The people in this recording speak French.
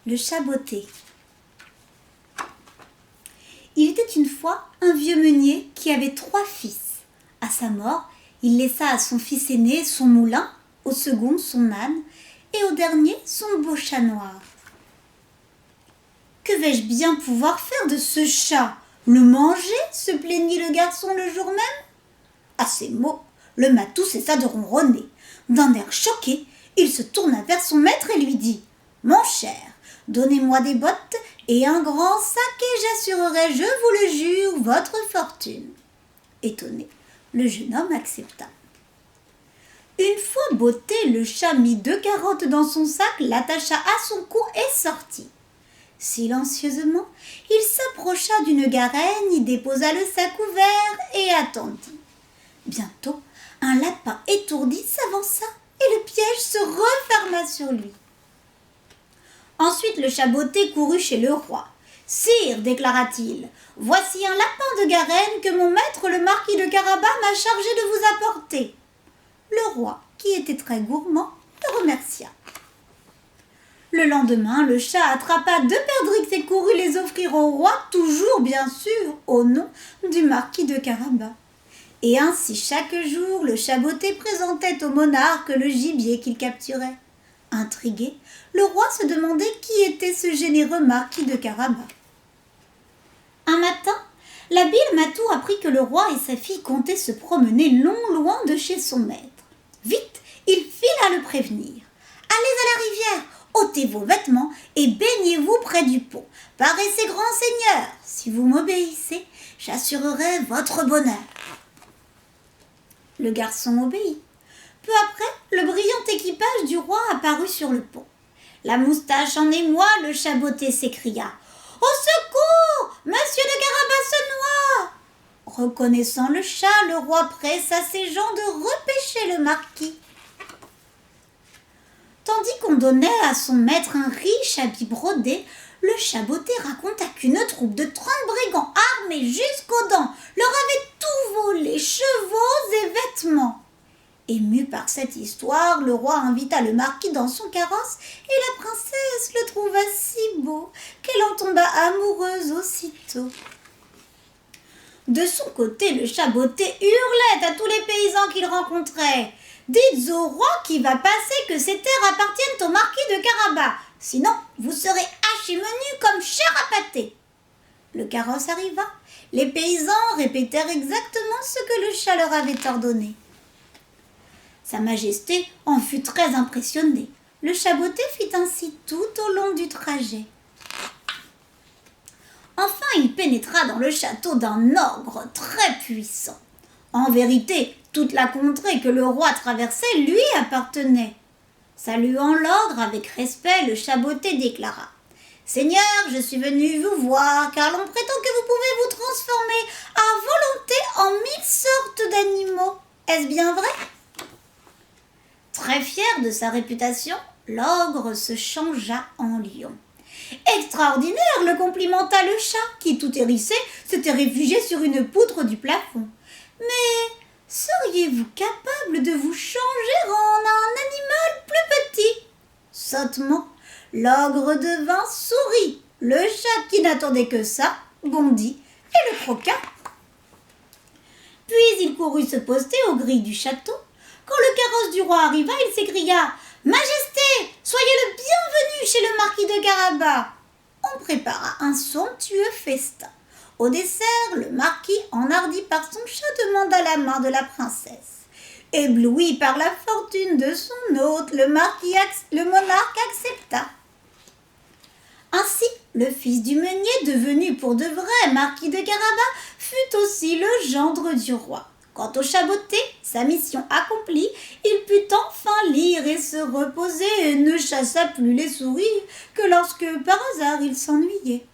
Le chat botté. Il était une fois un vieux meunier qui avait 3 fils. À sa mort, il laissa à son fils aîné son moulin, au second son âne et au dernier son beau chat noir. « Que vais-je bien pouvoir faire de ce chat? Le manger ?» se plaignit le garçon le jour même. À ces mots, le matou cessa de ronronner. D'un air choqué, il se tourna vers son maître et lui dit « Mon cher, donnez-moi des bottes et un grand sac et j'assurerai, je vous le jure, votre fortune. » Étonné, le jeune homme accepta. Une fois botté, le chat mit 2 carottes dans son sac, l'attacha à son cou et sortit. Silencieusement, il s'approcha d'une garenne, y déposa le sac ouvert et attendit. Bientôt, un lapin étourdi s'avança et le piège se referma sur lui. Ensuite, le chat botté courut chez le roi. « Sire, déclara-t-il, voici un lapin de garenne que mon maître, le marquis de Carabas, m'a chargé de vous apporter. » Le roi, qui était très gourmand, le remercia. Le lendemain, le chat attrapa 2 perdrix et courut les offrir au roi, toujours bien sûr au nom du marquis de Carabas. Et ainsi, chaque jour, le chat botté présentait au monarque le gibier qu'il capturait. Intrigué, le roi se demandait qui était ce généreux marquis de Carabas. Un matin, l'habile matou apprit que le roi et sa fille comptaient se promener loin de chez son maître. Vite, il fila le prévenir. « Allez à la rivière, ôtez vos vêtements et baignez-vous près du pont. Paraissez grand seigneur, si vous m'obéissez, j'assurerai votre bonheur. » Le garçon obéit. Peu après, le brillant équipage du roi apparut sur le pont. La moustache en émoi, le chat botté s'écria. « Au secours, monsieur de Carabas se noie !» Reconnaissant le chat, le roi pressa ses gens de repêcher le marquis. Tandis qu'on donnait à son maître un riche habit brodé, le chat botté raconta qu'une troupe de 30 brigands armés jusqu'aux dents leur avait tout volé, chevaux et vêtements. Ému par cette histoire, le roi invita le marquis dans son carrosse et la princesse le trouva si beau qu'elle en tomba amoureuse aussitôt. De son côté, le chat botté hurlait à tous les paysans qu'il rencontrait. « Dites au roi qui va passer que ces terres appartiennent au marquis de Carabas, sinon vous serez hachés menus comme chair à pâté. » Le carrosse arriva. Les paysans répétèrent exactement ce que le chat leur avait ordonné. Sa Majesté en fut très impressionnée. Le chat botté fit ainsi tout au long du trajet. Enfin, il pénétra dans le château d'un ogre très puissant. En vérité, toute la contrée que le roi traversait lui appartenait. Saluant l'ogre avec respect, le chat botté déclara « Seigneur, je suis venu vous voir, car l'on prétend que vous pouvez vous transformer à volonté en 1000 sortes d'animaux. Est-ce bien vrai ?» Très fier de sa réputation, l'ogre se changea en lion. « Extraordinaire !» le complimenta le chat, qui, tout hérissé, s'était réfugié sur une poutre du plafond. « Mais seriez-vous capable de vous changer en un animal plus petit ?» Sottement, l'ogre devint souris. Le chat, qui n'attendait que ça, bondit et le croqua. Puis il courut se poster aux grilles du château. Quand le carrosse du roi arriva, il s'écria « Majesté, soyez le bienvenu chez le marquis de Carabas !» On prépara un somptueux festin. Au dessert, le marquis, enhardi par son chat, demanda la main de la princesse. Ébloui par la fortune de son hôte, le monarque accepta. Ainsi, le fils du meunier, devenu pour de vrai marquis de Carabas, fut aussi le gendre du roi. Quant au chat botté, sa mission accomplie, il put enfin lire et se reposer et ne chassa plus les souris que lorsque par hasard il s'ennuyait.